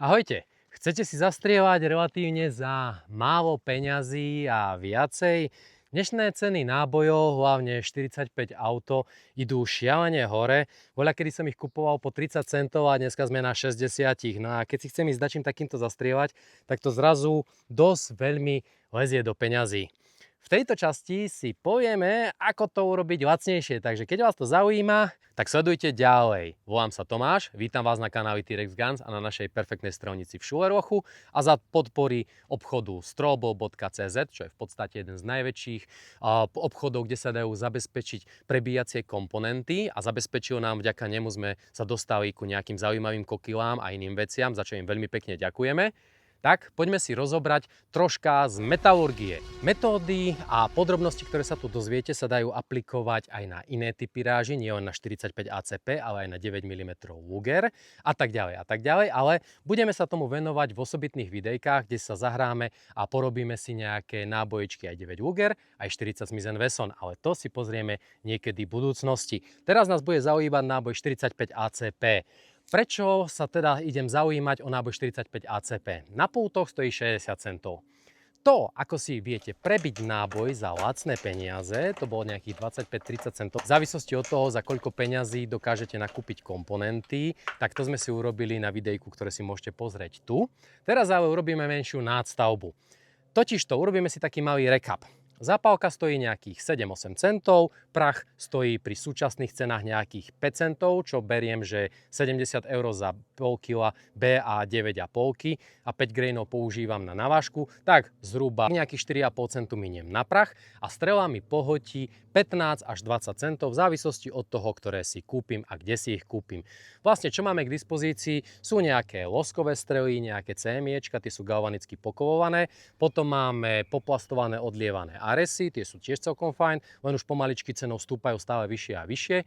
Ahojte, chcete si zastrieľať relatívne za málo peňazí a viacej? Dnešné ceny nábojov, hlavne 45 auto, idú šialene hore. Voľakedy som ich kupoval po 30 centov a dneska sme na 60. No a keď si chcem ísť dačím takýmto zastrieľať, tak to zrazu dosť veľmi lezie do peňazí. V tejto časti si povieme, ako to urobiť lacnejšie, takže keď vás to zaujíma, tak sledujte ďalej. Volám sa Tomáš, vítam vás na kanáli T-Rex Guns a na našej perfektnej strelnici v Schulerhochu a za podpory obchodu strobo.cz, čo je v podstate jeden z najväčších obchodov, kde sa dajú zabezpečiť prebíjacie komponenty a zabezpečil nám, vďaka nemu sme sa dostali ku nejakým zaujímavým kokylám a iným veciam, za čo im veľmi pekne ďakujeme. Tak poďme si rozobrať troška z metalurgie. Metódy a podrobnosti, ktoré sa tu dozviete, sa dajú aplikovať aj na iné typy ráží, nie len na 45 ACP, ale aj na 9 mm Luger a tak ďalej, ale budeme sa tomu venovať v osobitných videjkách, kde sa zahráme a porobíme si nejaké nábojičky aj 9 Luger, aj 40 Smith & Wesson, ale to si pozrieme niekedy v budúcnosti. Teraz nás bude zaujímať náboj 45 ACP. Prečo sa teda idem zaujímať o náboj 45 ACP? Na pultoch stojí 60 centov. To, ako si viete prebiť náboj za lacné peniaze, to bolo nejakých 25-30 centov. V závislosti od toho, za koľko peňazí dokážete nakúpiť komponenty, tak to sme si urobili na videjku, ktoré si môžete pozrieť tu. Teraz ale urobíme menšiu nástavbu. Totižto urobíme si taký malý recap. Zápalka stojí nejakých 7-8 centov, prach stojí pri súčasných cenách nejakých 5 centov, čo beriem, že 70 eur za pol kila BA 9,5 a 5 grainov používam na navážku, tak zhruba nejakých 4,5 centu miniem na prach a strela mi pohotí 15 až 20 centov v závislosti od toho, ktoré si kúpim a kde si ich kúpim. Vlastne, čo máme k dispozícii, sú nejaké loskové strely, nejaké CMIčka, tie sú galvanicky pokovované, potom máme poplastované odlievané Aresy, tie sú tiež celkom fajn, len už pomaličky cenou stúpajú stále vyššie a vyššie.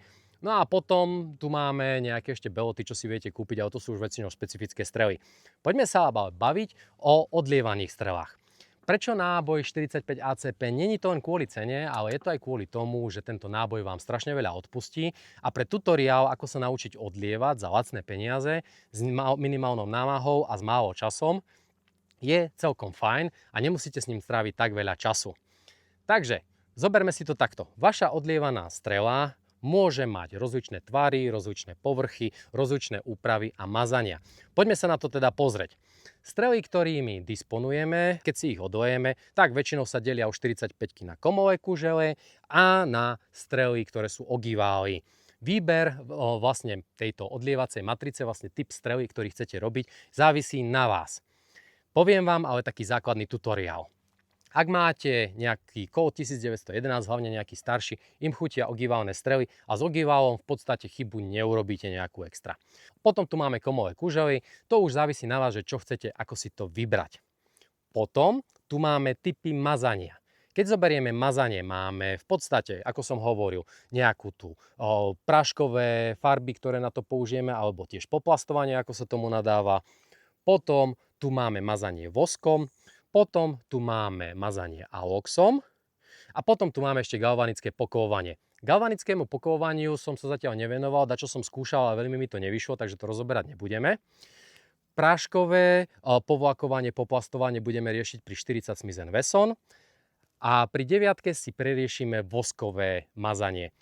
No a potom tu máme nejaké ešte beloty, čo si viete kúpiť, ale to sú už väčšinou špecifické strely. Poďme sa ale baviť o odlievaných strelách. Prečo náboj 45 ACP? Není to len kvôli cene, ale je to aj kvôli tomu, že tento náboj vám strašne veľa odpustí a pre tutoriál, ako sa naučiť odlievať za lacné peniaze s minimálnou námahou a s málo časom, je celkom fajn a nemusíte s ním stráviť tak veľa času. Takže, zoberme si to takto. Vaša odlievaná strela môže mať rozličné tvary, rozličné povrchy, rozličné úpravy a mazania. Poďme sa na to teda pozrieť. Strely, ktorými disponujeme, keď si ich odlejeme, tak väčšinou sa delia o 45 na komové kužele a na strely, ktoré sú ogivály. Výber vlastne tejto odlievacej matrice, vlastne typ strely, ktorý chcete robiť, závisí na vás. Poviem vám ale taký základný tutoriál. Ak máte nejaký Colt 1911, hlavne nejaký starší, im chutia ogiválne strely a s ogiválom v podstate chybu neurobíte nejakú extra. Potom tu máme komové kužely, to už závisí na vás, že čo chcete, ako si to vybrať. Potom tu máme typy mazania. Keď zoberieme mazanie, máme v podstate, ako som hovoril, nejakú tu práškové farby, ktoré na to použijeme, alebo tiež poplastovanie, ako sa tomu nadáva. Potom tu máme mazanie voskom. Potom tu máme mazanie aloxom a potom tu máme ešte galvanické pokovovanie. Galvanickému pokovovaniu som sa zatiaľ nevenoval, dačo som skúšal, ale veľmi mi to nevyšlo, takže to rozoberať nebudeme. Práškové povlakovanie, poplastovanie budeme riešiť pri 40 Smith & Wesson a pri 9 si preriešime voskové mazanie.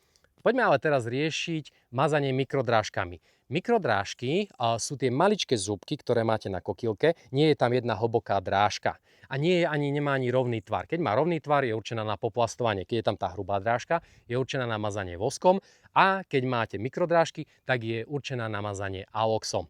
Poďme ale teraz riešiť mazanie mikrodrážkami. Mikrodrážky sú tie maličké zúbky, ktoré máte na kokýlke, nie je tam jedna hlboká drážka a nemá ani rovný tvar. Keď má rovný tvar, je určená na poplastovanie, keď je tam tá hrubá drážka, je určená na mazanie voskom a keď máte mikrodrážky, tak je určená na mazanie aloxom.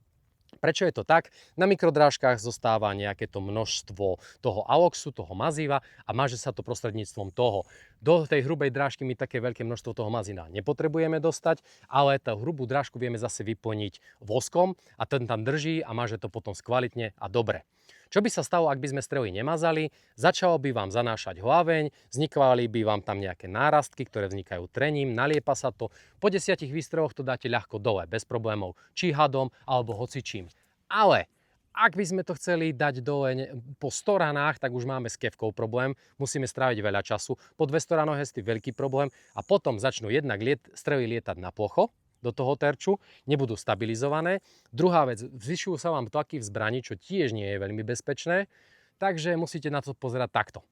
Prečo je to tak? Na mikrodrážkach zostáva nejaké to množstvo toho aloxu, toho mazíva a maže sa to prostredníctvom toho. Do tej hrubej drážky my také veľké množstvo toho mazína nepotrebujeme dostať, ale tú hrubú drážku vieme zase vyplniť voskom a ten tam drží a maže to potom skvalitne a dobre. Čo by sa stalo, ak by sme strely nemazali? Začalo by vám zanášať hlaveň, vznikali by vám tam nejaké nárastky, ktoré vznikajú trením, naliepa sa to. Po 10 výstreloch to dáte ľahko dole, bez problémov, či hadom alebo hocičím. Ale ak by sme to chceli dať dole po 100 ranách, tak už máme s kevkou problém, musíme stráviť veľa času. Po 200 ranoch je veľký problém a potom začnú jednak strely lietať na plocho, do toho terču, nebudú stabilizované. Druhá vec, zvyšujú sa vám tlaky v zbrani, čo tiež nie je veľmi bezpečné, takže musíte na to pozerať takto.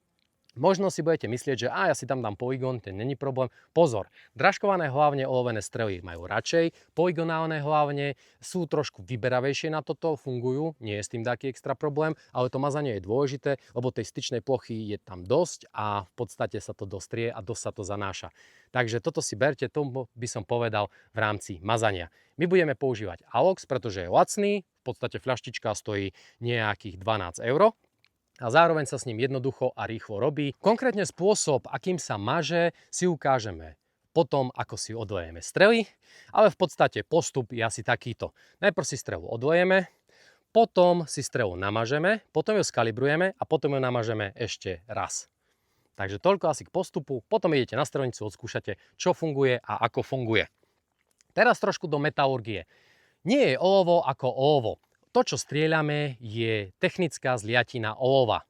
Možno si budete myslieť, že ja si tam dám polygon, ten není problém. Pozor, dražkované hlavne olovené strely majú radšej, polygonálne hlavne sú trošku vyberavejšie na toto, fungujú, nie je s tým taký extra problém, ale to mazanie je dôležité, lebo tej styčnej plochy je tam dosť a v podstate sa to dostrie a dosť sa to zanáša. Takže toto si berte, tomu by som povedal v rámci mazania. My budeme používať Alox, pretože je lacný, v podstate fľaštička stojí nejakých 12 €. A zároveň sa s ním jednoducho a rýchlo robí. Konkrétne spôsob, akým sa maže, si ukážeme potom, ako si odlejeme strely, ale v podstate postup je asi takýto. Najprv si strelu odlejeme, potom si strelu namažeme, potom ju skalibrujeme a potom ju namažeme ešte raz. Takže toľko asi k postupu, potom idete na strelnicu, odskúšate, čo funguje a ako funguje. Teraz trošku do metalurgie. Nie je olovo ako olovo. To, čo strieľame, je technická zliatina olova.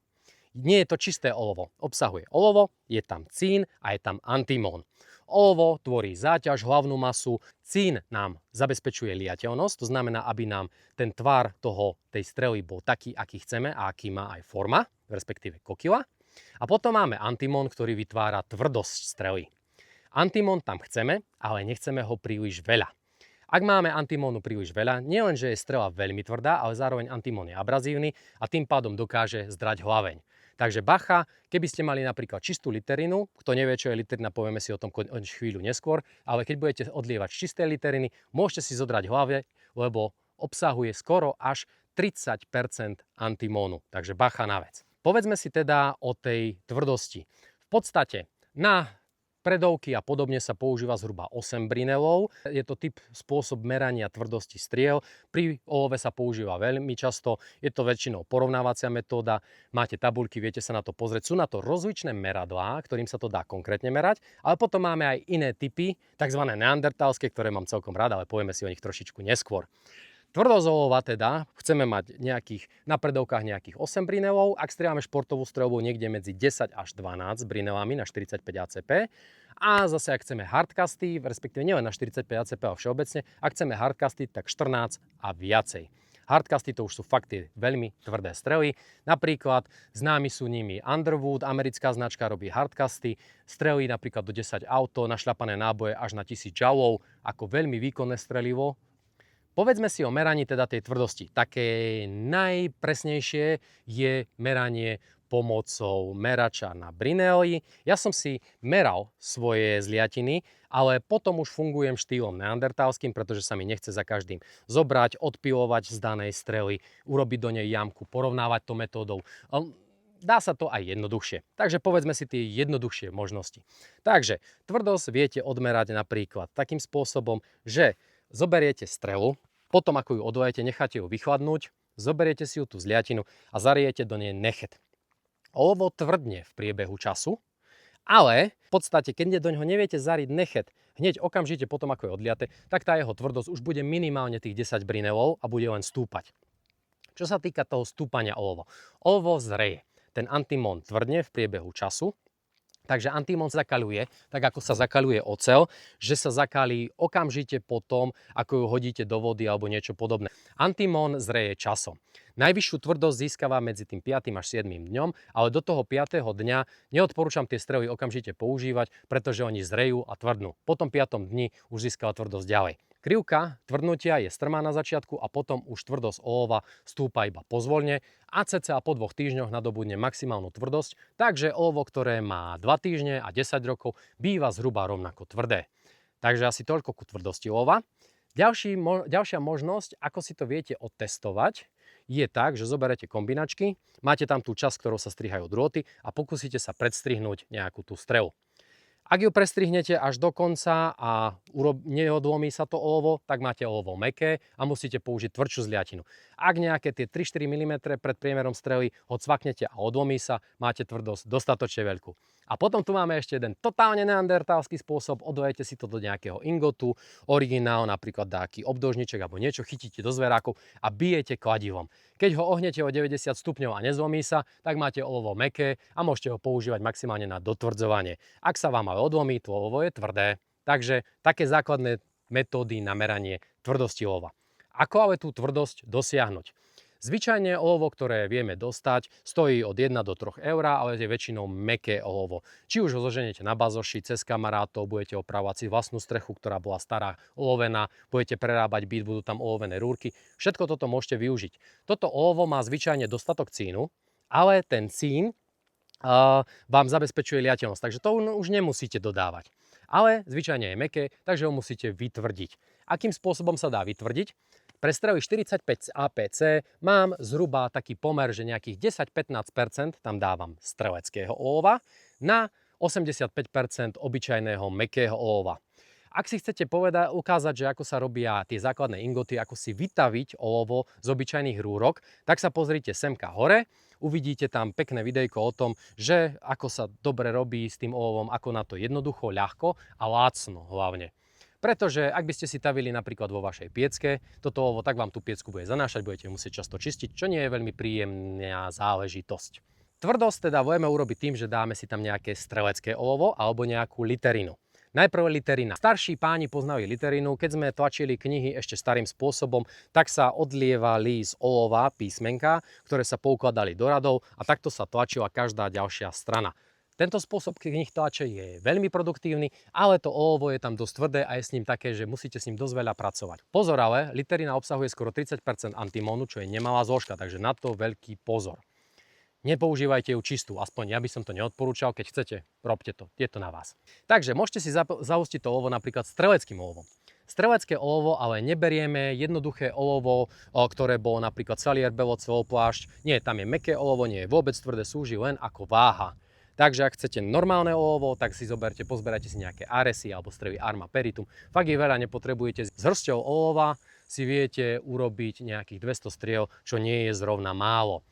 Nie je to čisté olovo. Obsahuje olovo, je tam cín a je tam antimón. Olovo tvorí záťaž, hlavnú masu. Cín nám zabezpečuje liateľnosť, to znamená, aby nám ten tvar tej strely bol taký, aký chceme a aký má aj forma, respektíve kokila. A potom máme antimón, ktorý vytvára tvrdosť strely. Antimón tam chceme, ale nechceme ho príliš veľa. Ak máme antimónu príliš veľa, nielen, že je strela veľmi tvrdá, ale zároveň antimón je abrazívny a tým pádom dokáže zdrať hlaveň. Takže bacha, keby ste mali napríklad čistú literinu, kto nevie, čo je literina, povieme si o tom chvíľu neskôr, ale keď budete odlievať z čisté literiny, môžete si zodrať hlave, lebo obsahuje skoro až 30% antimónu. Takže bacha na vec. Povedzme si teda o tej tvrdosti. V podstate na predovky a podobne sa používa zhruba 8 brinelov. Je to spôsob merania tvrdosti striel. Pri olove sa používa veľmi často. Je to väčšinou porovnávacia metóda. Máte tabuľky, viete sa na to pozrieť. Sú na to rozličné meradlá, ktorým sa to dá konkrétne merať. Ale potom máme aj iné typy, tzv. Neandertálske, ktoré mám celkom rád, ale povieme si o nich trošičku neskôr. Tvrdosť olova teda chceme mať na predovkách nejakých 8 brinelov. Ak strieľame športovú streľbu, niekde medzi 10 až 12 brinelami na 45 ACP. A zase ak chceme hardcasty, respektíve nielen na 45 ACP, ale všeobecne, ak chceme hardcasty, tak 14 a viacej. Hardcasty to už sú fakt tie veľmi tvrdé strely. Napríklad známi sú nimi Underwood, americká značka robí hardcasty, strely napríklad do 10 auto, našľapané náboje až na 1000 joulov, ako veľmi výkonné strelivo. Povedzme si o meraní teda tej tvrdosti. Také najpresnejšie je meranie pomocou merača na brineli. Ja som si meral svoje zliatiny, ale potom už fungujem štýlom neandertálskym, pretože sa mi nechce za každým zobrať, odpilovať z danej strely, urobiť do nej jamku, porovnávať to metódou. Dá sa to aj jednoduchšie. Takže povedzme si tie jednoduchšie možnosti. Takže tvrdosť viete odmerať napríklad takým spôsobom, že zoberiete strelu, potom ako ju odlejete, necháte ju vychladnúť, zoberiete si ju tú zliatinu a zarijete do nej nechet. Olovo tvrdne v priebehu času, ale v podstate, keď do ňoho neviete zariť nechet hneď okamžite potom, ako je odliate, tak tá jeho tvrdosť už bude minimálne tých 10 brinelov a bude len stúpať. Čo sa týka toho stúpania olovo. Olovo zreje. Ten antimón tvrdne v priebehu času. Takže antimón zakaľuje, tak ako sa zakaľuje oceľ, že sa zakalí okamžite potom, ako ju hodíte do vody alebo niečo podobné. Antimón zreje časom. Najvyššiu tvrdosť získava medzi tým 5. až 7. dňom, ale do toho 5. dňa neodporúčam tie strely okamžite používať, pretože oni zrejú a tvrdnú. Po tom 5. dni už získava tvrdosť ďalej. Krivka tvrdnutia je strmá na začiatku a potom už tvrdosť olova stúpa iba pozvoľne a cca po 2 týždňoch nadobudne maximálnu tvrdosť, takže olovo, ktoré má 2 týždne a 10 rokov, býva zhruba rovnako tvrdé. Takže asi toľko ku tvrdosti olova. Ďalšia možnosť, ako si to viete otestovať, je tak, že zoberete kombinačky, máte tam tú časť, ktorou sa strihajú drôty a pokúsite sa predstrihnúť nejakú tú strelu. Ak ju prestrihnete až do konca a neodlomí sa to olovo, tak máte olovo mäkké a musíte použiť tvrdšiu zliatinu. Ak nejaké tie 3-4 mm pred priemerom strely ho cvaknete a odlomí sa, máte tvrdosť dostatočne veľkú. A potom tu máme ešte jeden totálne neandertálsky spôsob. Odlejete si to do nejakého ingotu, originál, napríklad taký obdĺžniček alebo niečo, chytíte do zverákov a bijete kladivom. Keď ho ohnete o 90 stupňov a nezlomí sa, tak máte olovo mäkké a môžete ho používať maximálne na dotvrdzovanie. Ak sa vám ale odlomí, to olovo je tvrdé. Takže také základné metódy na meranie tvrdosti olova. Ako ale tú tvrdosť dosiahnuť? Zvyčajne olovo, ktoré vieme dostať, stojí od 1 do 3 eur, ale je väčšinou mäkké olovo. Či už ho zoženiete na bazoši, cez kamarátov, budete opravovať si vlastnú strechu, ktorá bola stará, olovená, budete prerábať byt, budú tam olovené rúrky. Všetko toto môžete využiť. Toto olovo má zvyčajne dostatok cínu, ale ten cín vám zabezpečuje liateľnosť, takže to už nemusíte dodávať. Ale zvyčajne je mäkké, takže ho musíte vytvrdiť. Akým spôsobom sa dá vytvrdiť? Pre strely 45 APC mám zhruba taký pomer, že nejakých 10-15% tam dávam streleckého olova na 85% obyčajného mäkkého olova. Ak si chcete ukázať, že ako sa robia tie základné ingoty, ako si vytaviť olovo z obyčajných rúrok, tak sa pozrite semka hore. Uvidíte tam pekné videjko o tom, že ako sa dobre robí s tým olovom, ako na to jednoducho, ľahko a lácno hlavne. Pretože ak by ste si tavili napríklad vo vašej piecke, toto olovo, tak vám tú piecku bude zanášať, budete musieť často čistiť, čo nie je veľmi príjemná záležitosť. Tvrdosť teda vieme urobiť tým, že dáme si tam nejaké strelecké olovo alebo nejakú literinu. Najprv literina. Starší páni poznali literinu, keď sme tlačili knihy ešte starým spôsobom, tak sa odlievali z olova písmenka, ktoré sa poukladali do radov a takto sa tlačila každá ďalšia strana. Tento spôsob knih tlače je veľmi produktívny, ale to olovo je tam dosť tvrdé a je s ním také, že musíte s ním dosť veľa pracovať. Pozor ale, literina obsahuje skoro 30% antimónu, čo je nemalá zložka, takže na to veľký pozor. Nepoužívajte ju čistú, aspoň ja by som to neodporúčal, keď chcete, robte to, je to na vás. Takže môžete si zahustiť to olovo napríklad streleckým olovom. Strelecké olovo ale neberieme jednoduché olovo, ktoré bolo napríklad Salier, Belot, Celoplášť. Nie, tam je mäkké olovo, nie je vôbec tvrdé, slúži len ako váha. Takže ak chcete normálne olovo, tak si pozberajte si nejaké Aresy alebo strely Arma Peritum. Fakt je veľa nepotrebujete. S hrsťou olova si viete urobiť nejakých 200 striel, čo nie je zrovna málo.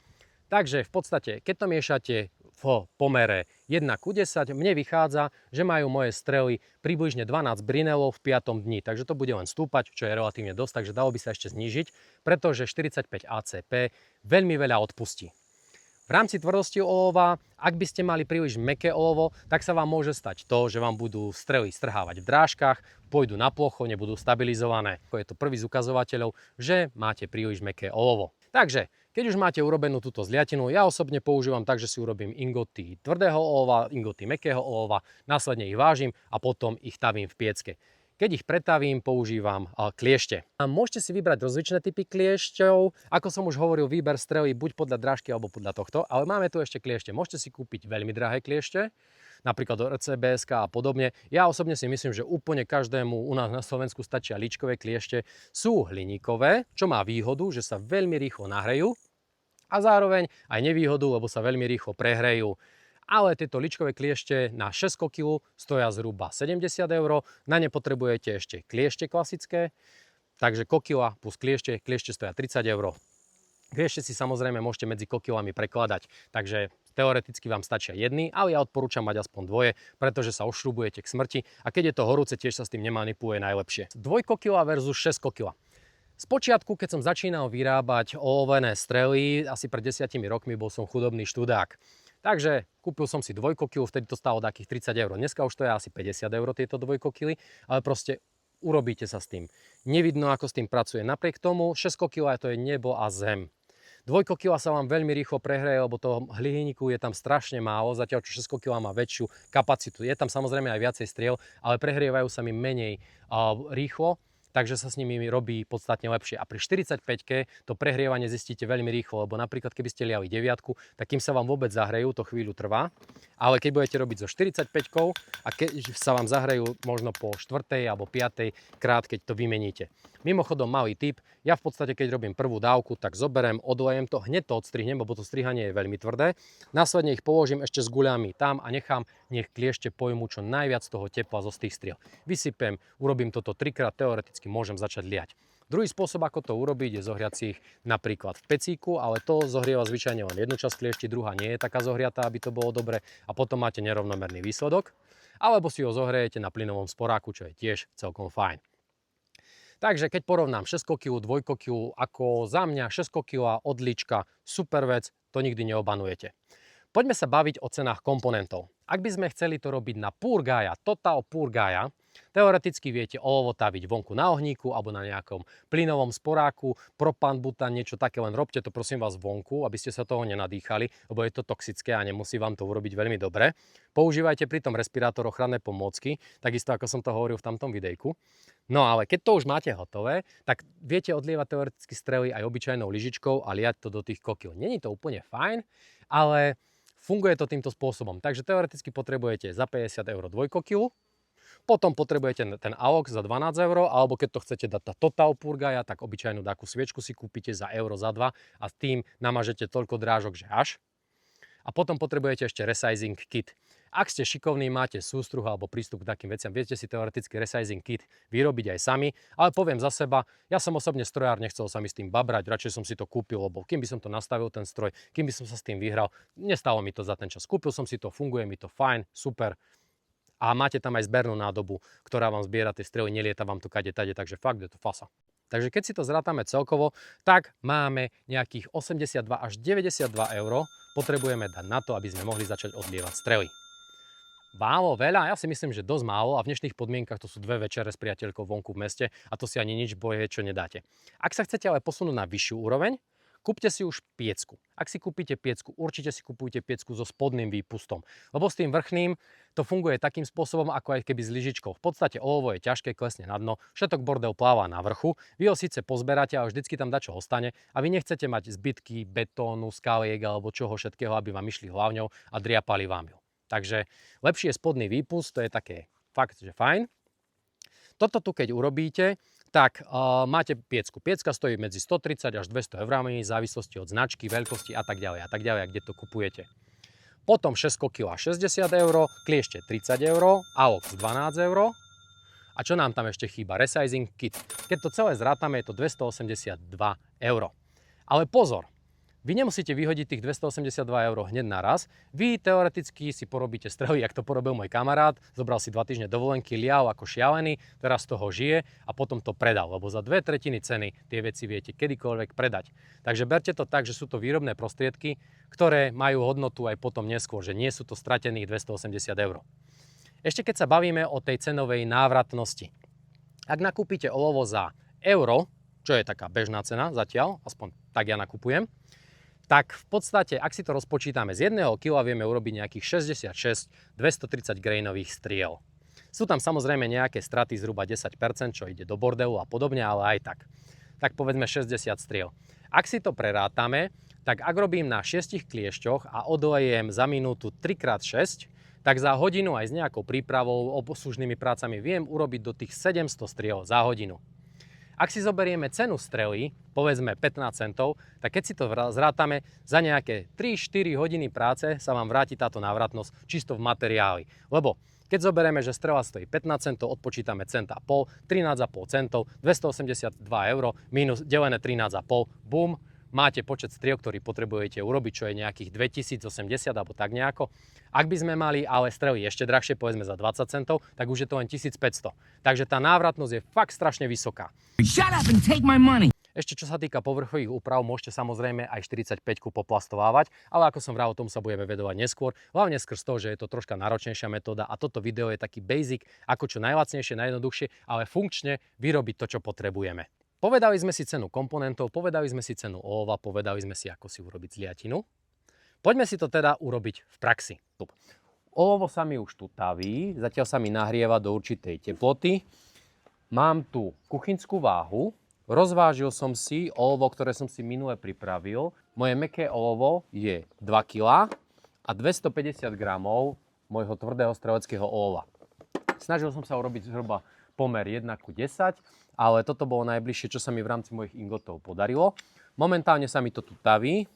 Takže v podstate, keď to miešate v pomere 1:10, mne vychádza, že majú moje strely približne 12 brinelov v 5. dni. Takže to bude len stúpať, čo je relatívne dosť, takže dalo by sa ešte znížiť, pretože 45 ACP veľmi veľa odpustí. V rámci tvrdosti olova, ak by ste mali príliš mäkké olovo, tak sa vám môže stať to, že vám budú strely strhávať v drážkach, pôjdu na plocho, nebudú stabilizované. Je to prvý z ukazovateľov, že máte príliš mäkké olovo. Takže, keď už máte urobenú túto zliatinu, ja osobne používam tak, že si urobím ingoty tvrdého olova, ingoty mäkkého olova, následne ich vážim a potom ich tavím v piecke. Keď ich pretavím, používam kliešte. A môžete si vybrať rozličné typy kliešťov. Ako som už hovoril, výber strely buď podľa drážky alebo podľa tohto, ale máme tu ešte kliešte. Môžete si kúpiť veľmi drahé kliešte, napríklad do RCBSK a podobne. Ja osobne si myslím, že úplne každému u nás na Slovensku stačia líčkové kliešte. Sú hliníkové, čo má výhodu, že sa veľmi rýchlo nahrejú a zároveň aj nevýhodu, lebo sa veľmi rýchlo prehrejú. Ale tieto ličkové kliešte na 6 kg stoja zhruba 70 eur. Na ne potrebujete ešte kliešte klasické, takže kokila plus kliešte stoja 30 eur. Kliešte si samozrejme môžete medzi kokilami prekladať, takže teoreticky vám stačia jedny, ale ja odporúčam mať aspoň dvoje, pretože sa ošrubujete k smrti a keď je to horúce, tiež sa s tým nemanipuluje najlepšie. 2 kokila versus 6 kokila. Spočiatku, keď som začínal vyrábať olovené strely, asi pred 10 rokmi bol som chudobný študák. Takže kúpil som si 2 kokilu, vtedy to stalo takých 30 eur. Dneska už to je asi 50 eur tieto 2 kokily, ale proste urobíte sa s tým. Nevidno, ako s tým pracuje. Napriek tomu 6 kokila to je nebo a zem. 2 kokila sa vám veľmi rýchlo prehreje, lebo toho hliníku je tam strašne málo, zatiaľ čo 6 kokila má väčšiu kapacitu. Je tam samozrejme aj viacej striel, ale prehrievajú sa mi menej rýchlo. Takže sa s nimi robí podstatne lepšie. A pri 45-ke to prehrievanie zistíte veľmi rýchlo, lebo napríklad keby ste liali 9, tak kým sa vám vôbec zahrejú, to chvíľu trvá. Ale keď budete robiť so 45-kou a keď sa vám zahrejú možno po 4. alebo 5. krát, keď to vymeníte. Mimochodom malý tip, ja v podstate keď robím prvú dávku, tak zoberiem, odlejem to, hneď to odstrihnem, lebo to strihanie je veľmi tvrdé. Následne ich položím ešte s guľami tam a nechám, nech kliešte pojmú čo najviac toho tepla zo tých striel. Vysypem, urobím toto 3-krát, teoreticky môžem začať liať. Druhý spôsob, ako to urobiť, je zohriať si ich napríklad v pecíku, ale to zohrieva zvyčajne len jednu časť kliešti, druhá nie je taká zohriatá, aby to bolo dobre a potom máte nerovnomerný výsledok. Alebo si ho zohrejete na plynovom sporáku, čo je tiež celkom fajn. Takže keď porovnám 6 kg, 2 kg, ako za mňa 6 kg odlička, super vec, to nikdy neobanujete. Poďme sa baviť o cenách komponentov. Ak by sme chceli to robiť na Purgaia, Total Purgaia, Teoreticky viete olovo taviť vonku na ohníku alebo na nejakom plynovom sporáku, propán, bután, niečo také, len robte to prosím vás vonku, aby ste sa toho nenadýchali, lebo je to toxické a nemusí vám to urobiť veľmi dobre. Používajte pritom respirátor, ochranné pomôcky, takisto ako som to hovoril v tamtom videjku. No ale keď to už máte hotové, tak viete odlievať teoreticky strely aj obyčajnou lyžičkou a liať to do tých kokýl. Není to úplne fajn, ale funguje to týmto spôsobom. Takže teoreticky potrebujete za 50 eur dvojkokylu, potom potrebujete ten AOX za 12 eur, alebo keď to chcete dať tá Total Purgaja, tak obyčajnú takú sviečku si kúpite za euro za 2 a s tým namažete toľko drážok, že až. A potom potrebujete ešte resizing kit. Ak ste šikovní, máte sústruh alebo prístup k takým veciam, viete si teoreticky resizing kit vyrobiť aj sami, ale poviem za seba, ja som osobne strojár, nechcel sa mi s tým babrať, radšej som si to kúpil, lebo kým by som to nastavil ten stroj, kým by som sa s tým vyhral, nestalo mi to za ten čas. Kúpil som si to, funguje mi to fajn, super. A máte tam aj zbernú nádobu, ktorá vám zbiera tie strely, nelieta vám to kade tade, takže fakt je to fasa. Takže keď si to zrátame celkovo, tak máme nejakých 82 až 92 eur potrebujeme dať na to, aby sme mohli začať odlievať strely. Málo, veľa? Ja si myslím, že dosť málo a v dnešných podmienkach to sú 2 večere s priateľkou vonku v meste a to si ani nič boje, čo nedáte. Ak sa chcete ale posunúť na vyššiu úroveň, kúpte si už piecku. Ak si kúpite piecku, určite si kupujte piecku so spodným výpustom, lebo s tým vrchným to funguje takým spôsobom, ako aj keby s lyžičkou. V podstate olovo je ťažké, klesne na dno, všetok bordel pláva na vrchu, vy ho síce pozberáte, ale vždycky tam dačo ostane a vy nechcete mať zbytky betónu, skaliek alebo čoho všetkého, aby vám išli hlavňou a driapali vám ju. Takže lepší je spodný výpust, to je také fakt, že fajn. Toto tu keď urobíte, tak máte piecku. Piecka stojí medzi 130 až 200 eurami v závislosti od značky, veľkosti a tak ďalej, kde to kupujete. Potom 6 kokýl 60 eur, kliešte 30 eur, AOX 12 eur. A čo nám tam ešte chýba? Resizing kit. Keď to celé zrátame, je to 282 eur. Ale pozor! Vy nemusíte vyhodiť tých 282 eur hneď naraz. Vy teoreticky si porobíte strely, jak to porobil môj kamarát. Zobral si 2 týždne dovolenky, lial ako šialený, teraz z toho žije a potom to predal, lebo za 2/3 ceny tie veci viete kedykoľvek predať. Takže berte to tak, že sú to výrobné prostriedky, ktoré majú hodnotu aj potom neskôr, že nie sú to stratených 280 eur. Ešte keď sa bavíme o tej cenovej návratnosti. Ak nakúpite olovo za euro, čo je taká bežná cena zatiaľ, aspoň tak ja nakupujem, tak v podstate, ak si to rozpočítame, z 1 kg vieme urobiť nejakých 66 230 grainových striel. Sú tam samozrejme nejaké straty zhruba 10%, čo ide do bordelu a podobne, ale aj tak. Tak povedzme 60 striel. Ak si to prerátame, tak ak robím na 6 kliešťoch a odolejem za minútu 3x6, tak za hodinu aj s nejakou prípravou, obslužnými prácami viem urobiť do tých 700 striel za hodinu. Ak si zoberieme cenu strely, povedzme 15 centov, tak keď si to zrátame, za nejaké 3-4 hodiny práce sa vám vráti táto návratnosť čisto v materiáli. Lebo keď zoberieme, že strela stojí 15 centov, odpočítame centa a pol, 13,5 centov, 282 eur minus delené 13,5, bum, máte počet striel, ktorý potrebujete urobiť, čo je nejakých 2080 alebo tak nejako. Ak by sme mali ale strely ešte drahšie, povedzme za 20 centov, tak už je to len 1500. Takže tá návratnosť je fakt strašne vysoká. Shut up and take my money. Ešte čo sa týka povrchových úprav, môžete samozrejme aj 45-ku poplastovávať, ale ako som vravel, o tom sa budeme vedovať neskôr, hlavne skrz to, že je to troška náročnejšia metóda a toto video je taký basic, ako čo najlacnejšie, najjednoduchšie, ale funkčne vyrobiť to, čo potrebujeme. Povedali sme si cenu komponentov, povedali sme si cenu olova, povedali sme si, ako si urobiť zliatinu. Poďme si to teda urobiť v praxi. Olovo sa mi už tu taví, zatiaľ sa mi nahrieva do určitej teploty. Mám tu kuchynskú váhu, rozvážil som si olovo, ktoré som si minule pripravil. Moje mäkké olovo je 2 kg a 250 gramov môjho tvrdého streleckého olova. Snažil som sa urobiť zhruba pomer 1:10, ale toto bolo najbližšie, čo sa mi v rámci mojich ingotov podarilo. Momentálne sa mi to tu taví.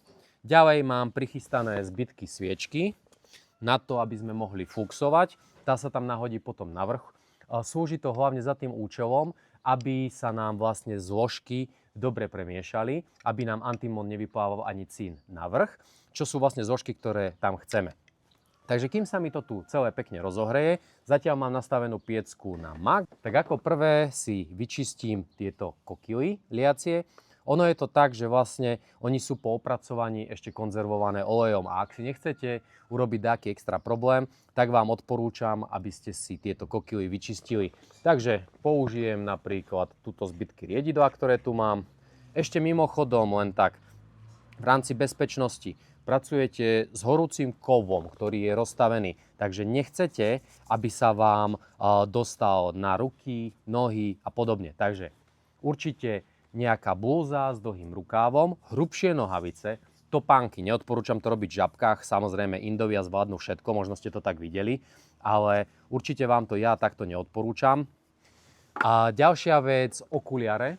Ďalej mám prichystané zbytky sviečky na to, aby sme mohli fuxovať. Tá sa tam nahodí potom na vrch. Slúži to hlavne za tým účelom, aby sa nám vlastne zložky dobre premiešali, aby nám antimon nevyplával ani cín na vrch, čo sú vlastne zložky, ktoré tam chceme. Takže kým sa mi to tu celé pekne rozohreje, zatiaľ mám nastavenú piecku na mak, tak ako prvé si vyčistím tieto kokily liacie. Ono je to tak, že vlastne oni sú po opracovaní ešte konzervované olejom a ak si nechcete urobiť nejaký extra problém, tak vám odporúčam, aby ste si tieto kokily vyčistili. Takže použijem napríklad túto zbytky riedidla, ktoré tu mám. Ešte mimochodom len tak, v rámci bezpečnosti pracujete s horúcim kovom, ktorý je rozstavený, takže nechcete, aby sa vám dostal na ruky, nohy a podobne. Takže určite nejaká blúza s dlhým rukávom, hrubšie nohavice, topánky. Neodporúčam to robiť v žabkách, samozrejme Indovia zvládnu všetko, možno ste to tak videli, ale určite vám to ja takto neodporúčam. A ďalšia vec, okuliare.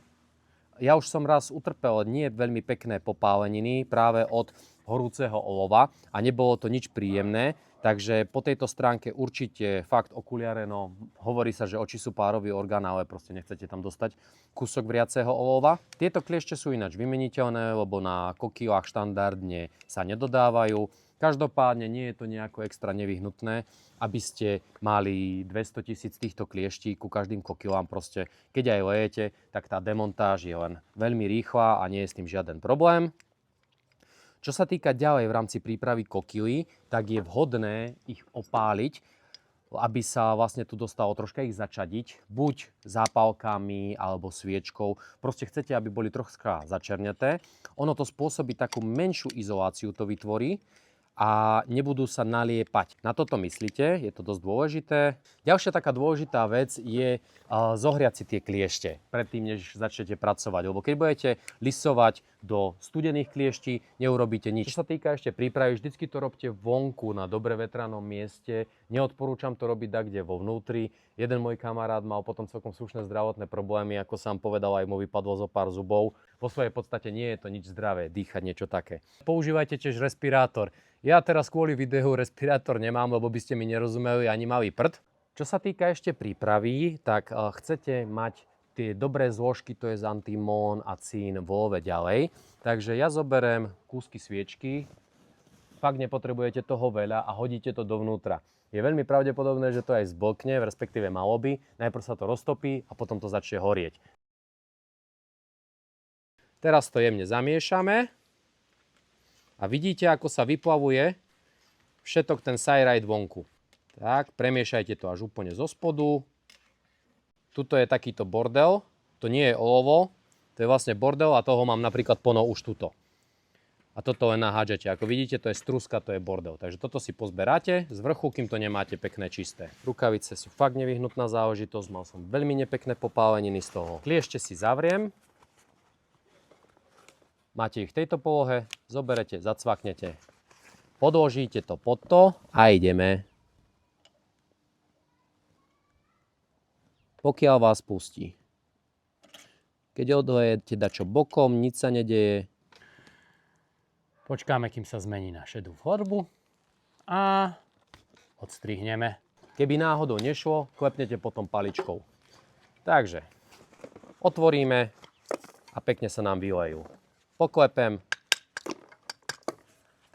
Ja už som raz utrpel nie veľmi pekné popáleniny práve od horúceho olova a nebolo to nič príjemné, takže po tejto stránke určite fakt okuliare, no hovorí sa, že oči sú párový orgán, ale proste nechcete tam dostať kúsok vriaceho olova. Tieto kliešte sú ináč vymeniteľné, lebo na kokylách štandardne sa nedodávajú. Každopádne nie je to nejako extra nevyhnutné, aby ste mali 200 000 týchto klieští ku každým kokylám. Proste keď aj lejete, tak tá demontáž je len veľmi rýchla a nie je s tým žiaden problém. Čo sa týka ďalej v rámci prípravy kokily, tak je vhodné ich opáliť, aby sa vlastne tu dostalo troška ich začadiť, buď zápalkami alebo sviečkou. Proste chcete, aby boli troška začerneté. Ono to spôsobí takú menšiu izoláciu, to vytvorí a nebudú sa naliepať. Na toto myslíte, je to dosť dôležité. Ďalšia taká dôležitá vec je zohriať si tie kliešte predtým, než začnete pracovať. Lebo keď budete lisovať do studených klieští, neurobíte nič. Čo sa týka ešte prípravy, vždycky to robte vonku na dobre vetranom mieste. Neodporúčam to robiť takde vo vnútri. Jeden môj kamarát mal potom celkom slušné zdravotné problémy, ako sám povedal, aj mu vypadlo zo pár zubov. Vo svojej podstate nie je to nič zdravé, dýchať niečo také. Používajte tiež respirátor. Ja teraz kvôli videu respirátor nemám, lebo by ste mi nerozumeli ani malý prd. Čo sa týka ešte prípravy, tak chcete mať tie dobré zložky, to je antimón, acín, volve ďalej. Takže ja zoberiem kúsky sviečky, fakt nepotrebujete toho veľa a hodíte to dovnútra. Je veľmi pravdepodobné, že to aj zblkne, respektíve malo by. Najprv sa to roztopí a potom to začne horieť. Teraz to jemne zamiešame. A vidíte, ako sa vyplavuje všetok ten sajrajt vonku. Tak, premiešajte to až úplne zo spodu. Tuto je takýto bordel. To nie je olovo, to je vlastne bordel a toho mám napríklad plno už tuto. A toto len nahádžete. Ako vidíte, to je struska, to je bordel. Takže toto si pozberáte z vrchu, kým to nemáte pekné čisté. Rukavice sú fakt nevyhnutná záležitosť. Mal som veľmi nepekné popáleniny z toho. Kliešte si zavriem. Máte ich v tejto polohe, zoberete, zacvaknete, podložíte to pod to a ideme. Pokiaľ vás pustí. Keď odhojete dačo bokom, nič sa nedeje. Počkáme, kým sa zmení na šedú farbu a odstrihneme. Keby náhodou nešlo, klepnete potom paličkou. Takže otvoríme a pekne sa nám vylejú. Poklepem.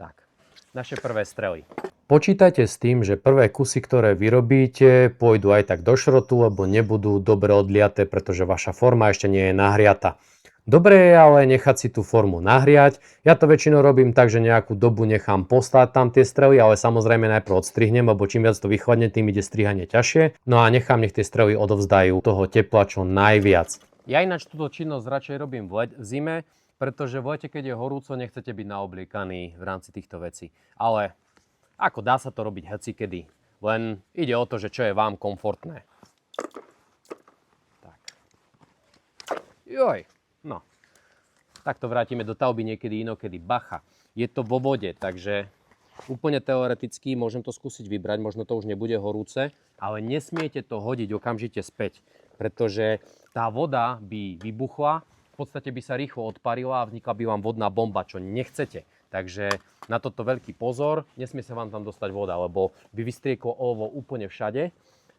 Tak, naše prvé strely. Počítajte s tým, že prvé kusy, ktoré vyrobíte, pôjdu aj tak do šrotu, lebo nebudú dobre odliaté, pretože vaša forma ešte nie je nahriata. Dobre je ale nechať si tú formu nahriať. Ja to väčšinou robím tak, že nejakú dobu nechám postáť tam tie strely, ale samozrejme najprv odstrihnem, lebo čím viac to vychladne, tým ide strihanie ťažšie. No a nech tie strely odovzdajú toho tepla čo najviac. Ja ináč túto činnosť radšej robím v zime, pretože v lete, keď je horúco, nechcete byť naobliekaní v rámci týchto vecí. Ale ako dá sa to robiť hocikedy. Len ide o to, že čo je vám komfortné. Tak. Joj, no. Tak to vrátime do tauby niekedy inokedy. Bacha, je to vo vode, takže úplne teoreticky môžem to skúsiť vybrať, možno to už nebude horúce, ale nesmiete to hodiť okamžite späť, pretože tá voda by vybuchla, v podstate by sa rýchlo odparila a vznikla by vám vodná bomba, čo nechcete. Takže na toto veľký pozor, nesmie sa vám tam dostať voda, lebo by vystrieklo olovo úplne všade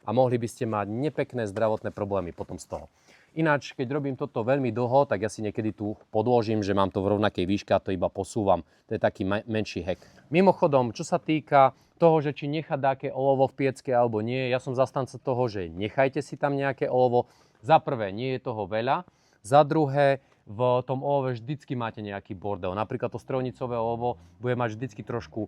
a mohli by ste mať nepekné zdravotné problémy potom z toho. Ináč, keď robím toto veľmi dlho, tak ja si niekedy tu podložím, že mám to v rovnakej výške a to iba posúvam. To je taký menší hack. Mimochodom, čo sa týka toho, že či nechať nejaké olovo v piecke alebo nie, ja som zastanca toho, že nechajte si tam nejaké olovo. Za prvé, nie je toho veľa. Za druhé, v tom olove vždycky máte nejaký bordel. Napríklad to strelnicové olovo bude mať vždycky trošku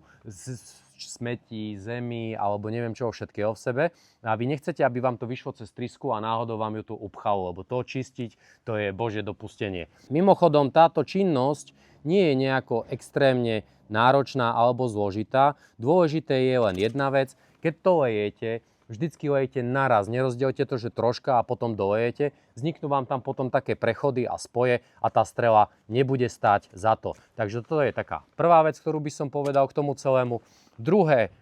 smetí, zemi alebo neviem čoho všetkého v sebe. A vy nechcete, aby vám to vyšlo cez trysku a náhodou vám ju tu upchalo, lebo to čistiť, to je božie dopustenie. Mimochodom, táto činnosť nie je nejako extrémne náročná alebo zložitá. Dôležité je len jedna vec, keď to lejete, vždycky lejete naraz, nerozdielte to, že troška a potom dolejete. Vzniknú vám tam potom také prechody a spoje a tá strela nebude stáť za to. Takže toto je taká prvá vec, ktorú by som povedal k tomu celému. Druhé,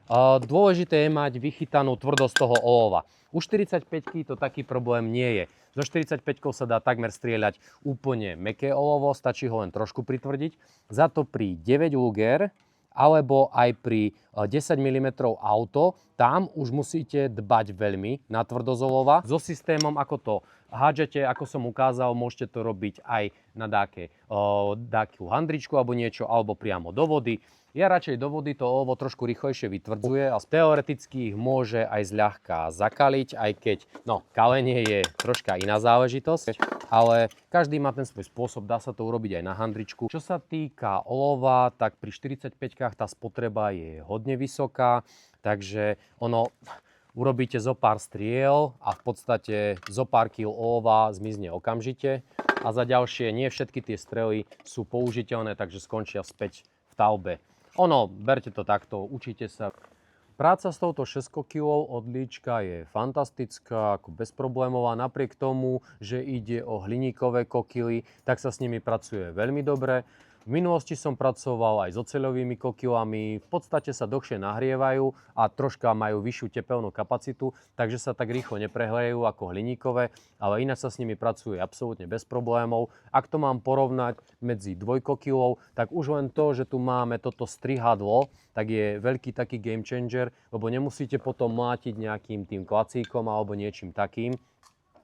dôležité je mať vychytanú tvrdosť toho olova. U 45-ky to taký problém nie je. Zo 45-kou sa dá takmer strieľať úplne mäkké olovo, stačí ho len trošku pritvrdiť. Za to pri 9 Luger alebo aj pri 10 mm auto, tam už musíte dbať veľmi na tvrdosť olova. So systémom, ako to hádžete, ako som ukázal, môžete to robiť aj na dáku handričku alebo niečo, alebo priamo do vody. Ja radšej do vody to olovo trošku rýchlejšie vytvrdzuje a teoreticky ich môže aj zľahka zakaliť, aj keď, kalenie je troška iná záležitosť, ale každý má ten svoj spôsob, dá sa to urobiť aj na handričku. Čo sa týka olova, tak pri 45-kách tá spotreba je hodne vysoká, takže urobíte zo pár striel a v podstate zo pár kil olova zmizne okamžite a za ďalšie nie všetky tie strely sú použiteľné, takže skončia späť v taube. Berte to takto, učite sa. Práca s touto 6-kilovou odlíčka je fantastická, ako bezproblémová. Napriek tomu, že ide o hliníkové kokily, tak sa s nimi pracuje veľmi dobre. V minulosti som pracoval aj s oceľovými kokylami, v podstate sa dlhšie nahrievajú a troška majú vyššiu tepelnú kapacitu, takže sa tak rýchlo neprehlejú ako hliníkové, ale ináč sa s nimi pracuje absolútne bez problémov. Ak to mám porovnať medzi 2-kokylou, tak už len to, že tu máme toto strihadlo, tak je veľký taký game changer, lebo nemusíte potom mlátiť nejakým tým klacíkom alebo niečím takým.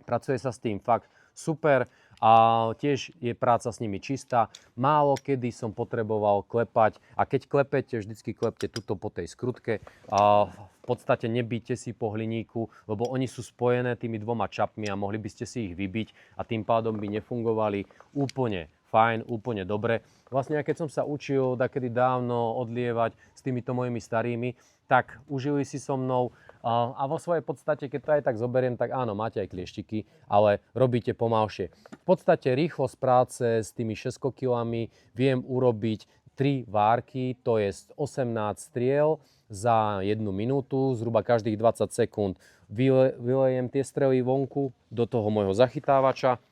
Pracuje sa s tým fakt super a tiež je práca s nimi čistá. Málo kedy som potreboval klepať a keď klepete, vždycky klepte tuto po tej skrutke. A v podstate nebíte si po hliníku, lebo oni sú spojené tými dvoma čapmi a mohli by ste si ich vybiť a tým pádom by nefungovali úplne fajn, úplne dobre. Vlastne keď som sa učil dakedy dávno odlievať s týmito mojimi starými, tak užili si so mnou a vo svojej podstate, keď to aj tak zoberiem, tak áno, máte aj klieštiky, ale robíte pomalšie. V podstate rýchlosť práce s tými 6 kilami viem urobiť 3 várky, to je 18 striel za 1 minútu, zhruba každých 20 sekúnd vylejem tie strely vonku do toho môjho zachytávača.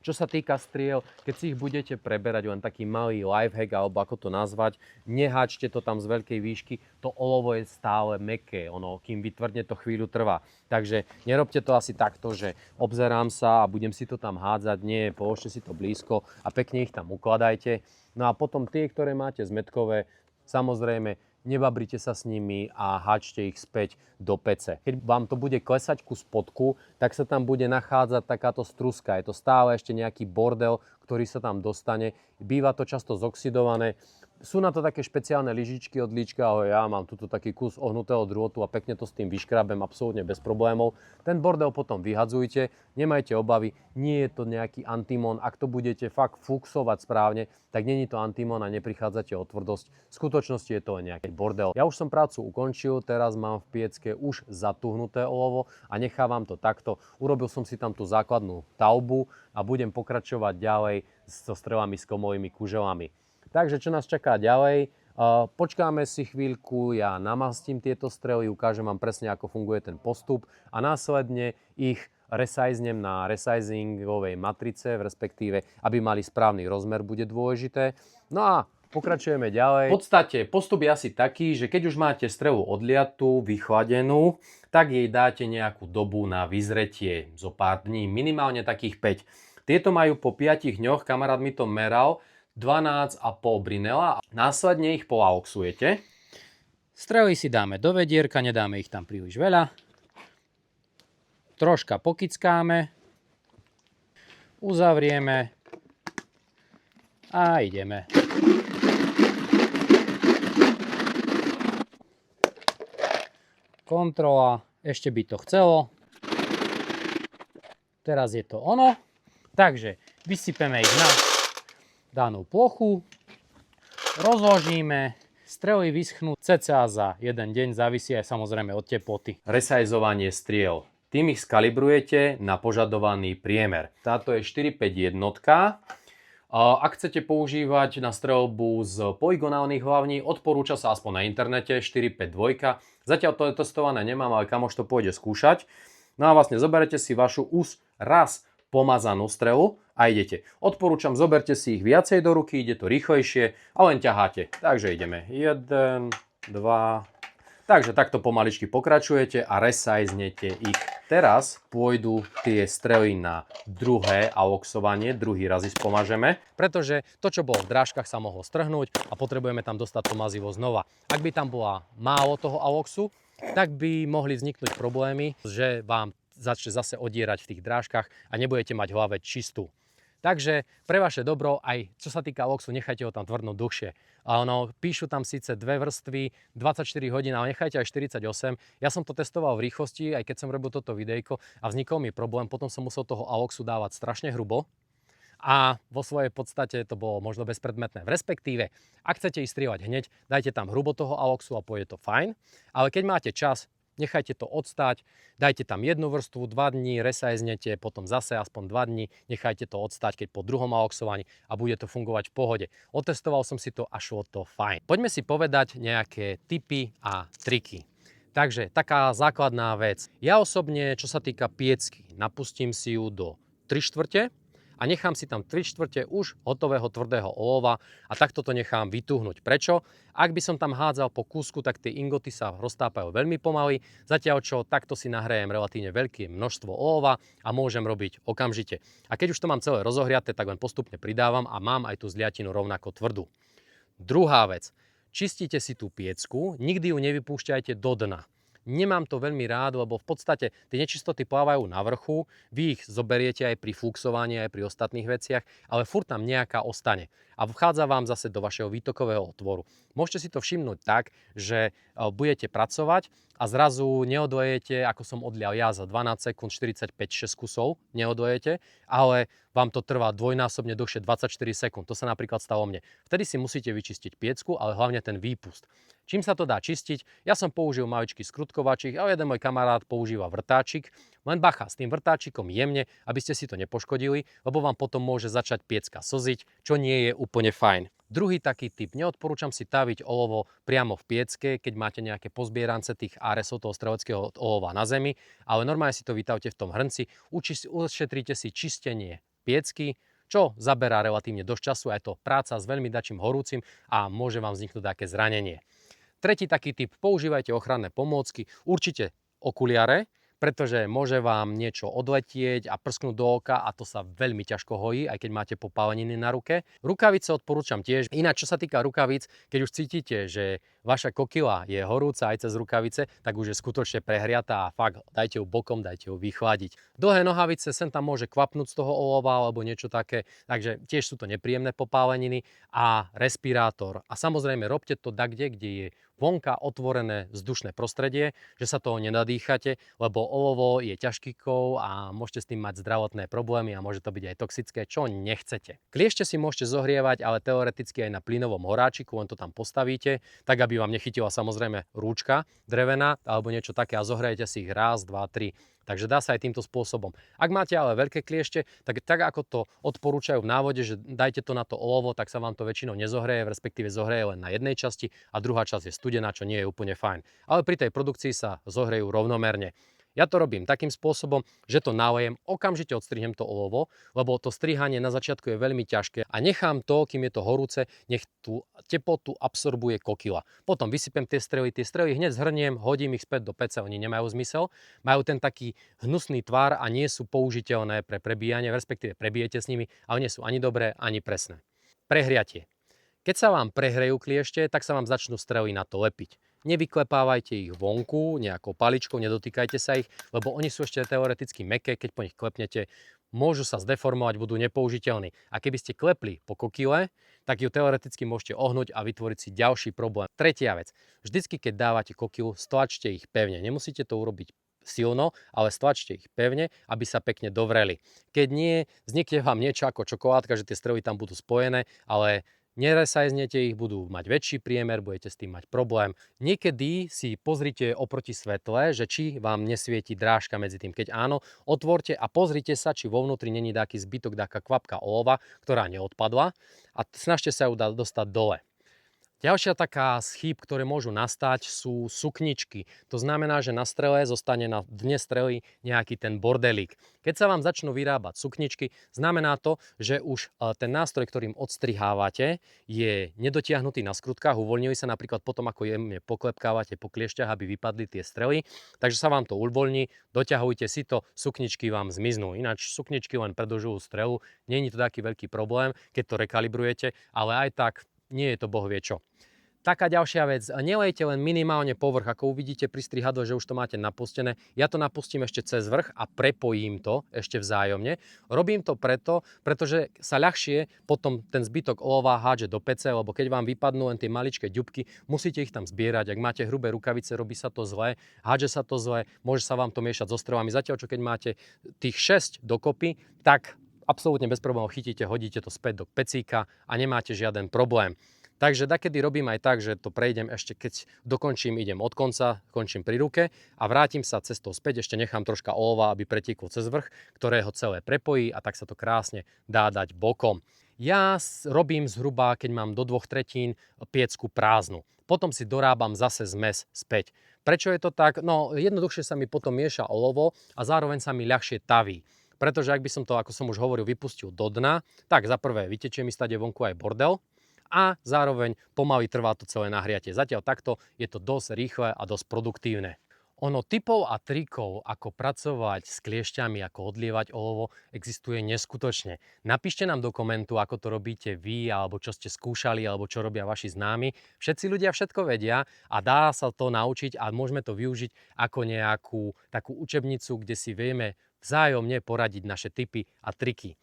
Čo sa týka striel, keď si ich budete preberať, len taký malý lifehack, alebo ako to nazvať, neháčte to tam z veľkej výšky, to olovo je stále mäkké, kým vytvrdne, to chvíľu trvá. Takže nerobte to asi takto, že obzerám sa a budem si to tam hádzať, nie, položte si to blízko a pekne ich tam ukladajte. No a potom tie, ktoré máte zmetkové, samozrejme, nebabrite sa s nimi a háčte ich späť do pece. Keď vám to bude klesať ku spodku, tak sa tam bude nachádzať takáto struska. Je to stále ešte nejaký bordel, ktorý sa tam dostane. Býva to často zoxidované. Sú na to také špeciálne lyžičky od líčka, ale ja mám tuto taký kus ohnutého drôtu a pekne to s tým vyškrabem absolútne bez problémov. Ten bordel potom vyhadzujte, nemajte obavy, nie je to nejaký antimon. Ak to budete fakt fuxovať správne, tak není to antimon a neprichádzate o tvrdosť. V skutočnosti je to len nejaký bordel. Ja už som prácu ukončil, teraz mám v piecke už zatuhnuté olovo a nechávam to takto. Urobil som si tam tú základnú taubu a budem pokračovať ďalej so strelami s komovými kuželami. Takže čo nás čaká ďalej? Počkáme si chvíľku, ja namastím tieto strely, ukážem vám presne, ako funguje ten postup a následne ich resiznem na resizingovej matrice, respektíve, aby mali správny rozmer, bude dôležité. No a pokračujeme ďalej. V podstate postup je asi taký, že keď už máte strelu odliatú, vychladenú, tak jej dáte nejakú dobu na vyzretie, zo pár dní, minimálne takých 5. Tieto majú po 5 dňoch, kamarát mi to meral, 12,5 brinela. Následne ich poauxujete. Strely si dáme do vedierka, nedáme ich tam príliš veľa. Troška pokickáme. Uzavrieme. A ideme. Kontrola. Ešte by to chcelo. Teraz je to ono. Takže vysypeme ich na danú plochu, rozložíme, strely vyschnú cca za jeden deň, závisí aj samozrejme od teploty. Resajzovanie striel. Tým ich skalibrujete na požadovaný priemer. Táto je 4-5 jednotka. Ak chcete používať na streľbu z polygonálnych hlavní, odporúča sa aspoň na internete 4-5-2. Zatiaľ to je testované nemám, ale kamož to pôjde skúšať. No a vlastne zoberete si vašu už raz pomazanú strelu a idete. Odporúčam, zoberte si ich viacej do ruky, ide to rýchlejšie a len ťaháte. Takže ideme. 1, 2. Takže takto pomaličky pokračujete a resajznete ich. Teraz pôjdu tie strely na druhé aloxovanie, druhý raz ich spomažeme, pretože to, čo bolo v drážkach, sa mohlo strhnúť a potrebujeme tam dostať to mazivo znova. Ak by tam bola málo toho aloxu, tak by mohli vzniknúť problémy, že vám začne zase odierať v tých drážkach a nebudete mať v hlave čistú. Takže pre vaše dobro, aj čo sa týka aloxu, nechajte ho tam tvrdnúť dlhšie. Píšu tam síce 2 vrstvy, 24 hodín, ale nechajte aj 48. Ja som to testoval v rýchlosti, aj keď som robil toto videjko a vznikol mi problém, potom som musel toho aloxu dávať strašne hrubo a vo svojej podstate to bolo možno bezpredmetné. Respektíve, ak chcete ísť strieľať hneď, dajte tam hrubo toho aloxu a pôjde to fajn, ale keď máte čas, nechajte to odstať, dajte tam jednu vrstvu, 2 dní, resajznete, potom zase aspoň 2 dní, nechajte to odstať, keď po druhom aloxovaní a bude to fungovať v pohode. Otestoval som si to a šlo to fajn. Poďme si povedať nejaké tipy a triky. Takže taká základná vec. Ja osobne, čo sa týka piecky, napustím si ju do 3/4 a nechám si tam 3/4 už hotového tvrdého olova a takto to nechám vytuhnúť. Prečo? Ak by som tam hádzal po kúsku, tak tie ingoty sa roztápajú veľmi pomaly, zatiaľ čo takto si nahrajem relatívne veľké množstvo olova a môžem robiť okamžite. A keď už to mám celé rozohriaté, tak len postupne pridávam a mám aj tú zliatinu rovnako tvrdú. Druhá vec. Čistíte si tú piecku, nikdy ju nevypúšťajte do dna. Nemám to veľmi rád, lebo v podstate tie nečistoty plávajú na vrchu, vy ich zoberiete aj pri fúksovaní, aj pri ostatných veciach, ale furt tam nejaká ostane a vchádza vám zase do vašeho výtokového otvoru. Môžete si to všimnúť tak, že budete pracovať a zrazu neodlejete, ako som odlial ja za 12 sekúnd 45-6 kusov, neodlejete, ale vám to trvá dvojnásobne dlhšie 24 sekúnd. To sa napríklad stalo mne. Vtedy si musíte vyčistiť piecku, ale hlavne ten výpust. Čím sa to dá čistiť? Ja som použil maličký skrutkovačik a jeden môj kamarát používa vrtáčik. Len bacha, s tým vrtáčikom jemne, aby ste si to nepoškodili, lebo vám potom môže začať piecka slziť, čo nie je úplne fajn. Druhý taký tip, neodporúčam si taviť olovo priamo v piecke, keď máte nejaké pozbierance tých áresov, toho streleckého olova na zemi, ale normálne si to vytavte v tom hrnci, ušetrite si čistenie piecky, čo zaberá relatívne dosť času, aj to práca s veľmi dačím horúcim a môže vám vzniknúť také zranenie. Tretí taký tip, používajte ochranné pomôcky, určite okuliare, pretože môže vám niečo odletieť a prsknúť do oka a to sa veľmi ťažko hojí, aj keď máte popáleniny na ruke. Rukavice odporúčam tiež. Ináč, čo sa týka rukavic, keď už cítite, že vaša kokila je horúca aj cez rukavice, tak už je skutočne prehriatá a fakt dajte ju bokom, dajte ju vychladiť. Dlhé nohavice sem tam môže kvapnúť z toho olova alebo niečo také, takže tiež sú to nepríjemné popáleniny a respirátor. A samozrejme robte to kde je vonka otvorené vzdušné prostredie, že sa toho nenadýchate, lebo olovo je ťažký kov a môžete s tým mať zdravotné problémy a môže to byť aj toxické, čo nechcete. Kliešte si môžete zohrievať, ale teoreticky aj na plynovom horáčiku, len to tam postavíte, tak aby vám nechytila samozrejme rúčka drevená alebo niečo také a zohrejete si ich raz, dva, tri. Takže dá sa aj týmto spôsobom. Ak máte ale veľké kliešte, tak ako to odporúčajú v návode, že dajte to na to olovo, tak sa vám to väčšinou nezohreje, respektíve zohreje len na jednej časti a druhá časť je studená, čo nie je úplne fajn. Ale pri tej produkcii sa zohrejú rovnomerne. Ja to robím takým spôsobom, že to nalejem, okamžite odstrihnem to olovo, lebo to strihanie na začiatku je veľmi ťažké a nechám to, kým je to horúce, nech tú teplotu absorbuje kokila. Potom vysypem tie strely hneď zhrniem, hodím ich späť do pece, oni nemajú zmysel, majú ten taký hnusný tvar a nie sú použiteľné pre prebíjanie, respektíve prebijete s nimi, ale nie sú ani dobré, ani presné. Prehriatie. Keď sa vám prehrejú kliešte, tak sa vám začnú strely na to lepiť. Nevyklepávajte ich vonku nejakou paličkou, nedotýkajte sa ich, lebo oni sú ešte teoreticky mäkké, keď po nich klepnete, môžu sa zdeformovať, budú nepoužiteľní. A keby ste klepli po kokile, tak ju teoreticky môžete ohnúť a vytvoriť si ďalší problém. Tretia vec. Vždycky, keď dávate kokilu, stlačte ich pevne. Nemusíte to urobiť silno, ale stlačte ich pevne, aby sa pekne dovreli. Keď nie, vznikne vám niečo ako čokoládka, že tie strely tam budú spojené, ale neresajznete ich, budú mať väčší priemer, budete s tým mať problém. Niekedy si pozrite oproti svetle, že či vám nesvieti drážka medzi tým. Keď áno, otvorte a pozrite sa, či vo vnútri není taký zbytok, taká kvapka olova, ktorá neodpadla a snažte sa ju dostať dole. Ďalšia taká z chýb, ktoré môžu nastať, sú sukničky. To znamená, že na strele zostane na dne strely nejaký ten bordelík. Keď sa vám začnú vyrábať sukničky, znamená to, že už ten nástroj, ktorým odstrihávate, je nedotiahnutý na skrutkách, uvoľnili sa napríklad potom, ako jemne poklepkávate po kliešťach, aby vypadli tie strely. Takže sa vám to uvoľní, doťahujte si to, sukničky vám zmiznú. Ináč sukničky len predĺžujú strelu, nie je to taký veľký problém, keď to rekalibrujete, ale aj tak nie je to boh vie čo. Taká ďalšia vec, nelejte len minimálne povrch, ako uvidíte pri strihadle, že už to máte napustené. Ja to napustím ešte cez vrch a prepojím to ešte vzájomne. Robím to pretože sa ľahšie potom ten zbytok olova hádže do pece, lebo keď vám vypadnú len tie maličké ďubky, musíte ich tam zbierať. Ak máte hrubé rukavice, robí sa to zle, hádže sa to zle, môže sa vám to miešať so strelami. Zatiaľ, čo keď máte tých 6 dokopy, tak absolútne bez problémov chytíte, hodíte to späť do pecíka a nemáte žiaden problém. Takže dakedy robím aj tak, že to prejdem ešte, keď dokončím, idem od konca, končím pri ruke a vrátim sa cestou späť, ešte nechám troška olova, aby pretieklo cez vrch, ktoré ho celé prepojí a tak sa to krásne dá dať bokom. Ja robím zhruba, keď mám do 2/3 piecku prázdnu. Potom si dorábam zase zmes späť. Prečo je to tak? No jednoduchšie sa mi potom mieša olovo a zároveň sa mi ľahšie taví. Pretože ak by som to, ako som už hovoril, vypustil do dna, tak za prvé vytečie mi stade vonku aj bordel a zároveň pomaly trvá to celé nahriatie. Zatiaľ takto je to dosť rýchle a dosť produktívne. Ono tipov a trikov, ako pracovať s kliešťami, ako odlievať olovo, existuje neskutočne. Napíšte nám do komentu, ako to robíte vy, alebo čo ste skúšali, alebo čo robia vaši známi. Všetci ľudia všetko vedia a dá sa to naučiť a môžeme to využiť ako nejakú takú učebnicu, kde si vieme vzájomne poradiť naše tipy a triky.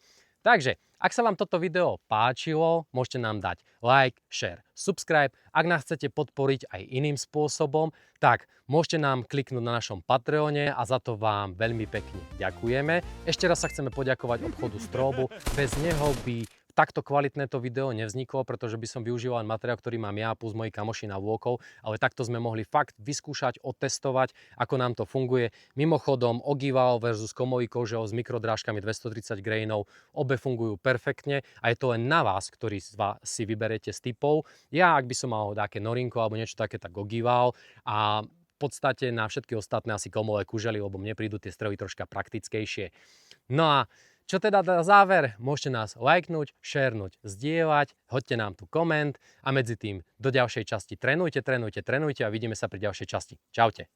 Takže, ak sa vám toto video páčilo, môžete nám dať like, share, subscribe. Ak nás chcete podporiť aj iným spôsobom, tak môžete nám kliknúť na našom Patreone a za to vám veľmi pekne ďakujeme. Ešte raz sa chceme poďakovať obchodu Strobo. Bez neho by takto kvalitné to video nevzniklo, pretože by som využíval materiál, ktorý mám ja plus moji kamoši na Vlokov, ale takto sme mohli fakt vyskúšať, otestovať, ako nám to funguje. Mimochodom, Ogival versus Komový kožel s mikrodrážkami 230 grainov, obe fungujú perfektne a je to len na vás, ktorý si vyberete z typov. Ja, ak by som mal také norinko alebo niečo také, tak Ogival a v podstate na všetky ostatné asi Komové kužely, lebo mne prídu tie strely troška praktickejšie. No a čo teda na záver? Môžete nás lajknúť, šernúť, zdieľať, hoďte nám tu koment a medzi tým do ďalšej časti trénujte a vidíme sa pri ďalšej časti. Čaute.